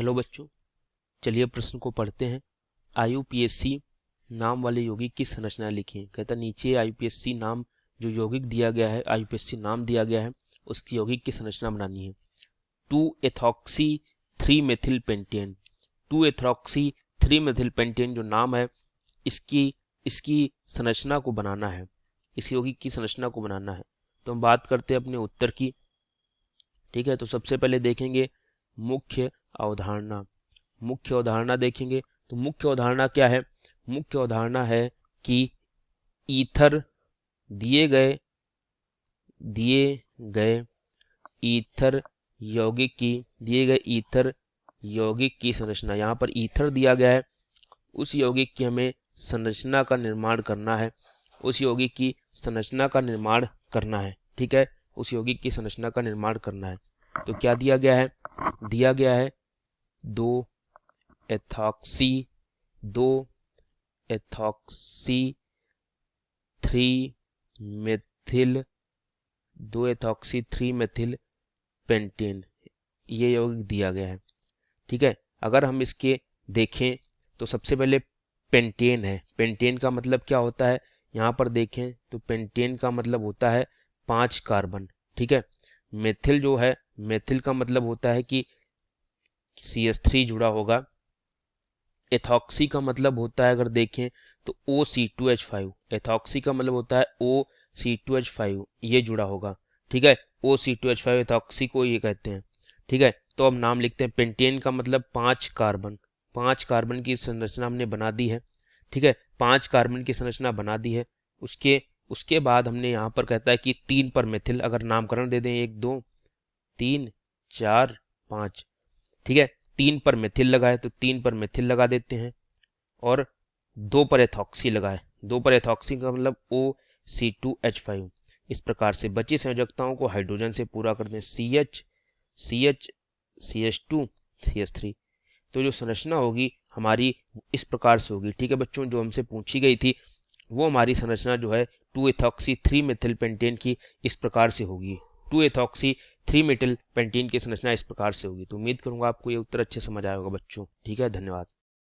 Hello बच्चों, चलिए प्रश्न को पढ़ते हैं। आईयूपीएसी नाम वाले यौगिक की संरचना लिखिए। कहता नीचे आईयूपीएसी नाम जो यौगिक दिया गया है, आईयूपीएसी नाम दिया गया है, उसकी यौगिक की संरचना बनानी है। 2-एथॉक्सी 3-मेथिल पेंटेन। 2-एथॉक्सी 3-मेथिल पेंटेन जो नाम है, इसकी संरचना को बनाना है, इस यौगिक की संरचना को बनाना है। तो हम बात करते हैं अपने उत्तर की। ठीक है, तो सबसे पहले देखेंगे मुख्य अवधारणा। मुख्य अवधारणा देखेंगे तो मुख्य अवधारणा क्या है? मुख्य अवधारणा है कि ईथर दिए गए ईथर यौगिक की संरचना, यहाँ पर ईथर दिया गया है, उस यौगिक की हमें संरचना का निर्माण करना है, उस यौगिक की संरचना का निर्माण करना है। ठीक है, उस यौगिक की संरचना का निर्माण करना है। तो क्या दिया गया है? दिया गया है 2-एथॉक्सी 3-मेथिल पेंटेन, ये यौगिक दिया गया है। ठीक है, अगर हम इसके देखें तो सबसे पहले पेंटेन है। पेंटेन का मतलब क्या होता है? यहाँ पर देखें तो पेंटेन का मतलब होता है 5 कार्बन। ठीक है, मेथिल जो है, मेथिल का मतलब होता है कि CH3 जुड़ा होगा। एथॉक्सी का मतलब होता है, अगर देखें तो OC2H5। एथॉक्सी का मतलब होता है OC2H5, ये जुड़ा होगा। ठीक है, OC2H5 एथॉक्सी को ये कहते हैं। ठीक है, तो अब नाम लिखते हैं। पेंटेन का मतलब 5 कार्बन, 5 कार्बन की संरचना हमने बना दी है। ठीक है, 5 कार्बन की संरचना बना दी है। उसके बाद हमने यहाँ पर कहता है कि 3 पर मेथिल, अगर नामकरण दे दें 1 2 3 4 5। ठीक है, 3 पर मेथिल लगाए तो 3 पर मेथिल लगा देते हैं, और 2 पर एथॉक्सी लगाए। 2 पर एथॉक्सी का मतलब OC2H5। इस प्रकार से बची संयोजकताओं को हाइड्रोजन से पूरा कर दें, CH CH CH2 CH3। तो जो संरचना होगी हमारी इस प्रकार से होगी। ठीक है बच्चों, जो हमसे पूछी गई थी वो हमारी संरचना जो है 2-एथॉक्सी 3-मेथिल पेंटेन की इस प्रकार से होगी। 2-एथॉक्सी 3-मेथिल पेंटेन की संरचना इस प्रकार से होगी। तो उम्मीद करूंगा आपको ये उत्तर अच्छे समझ आया होगा बच्चों। ठीक है, धन्यवाद।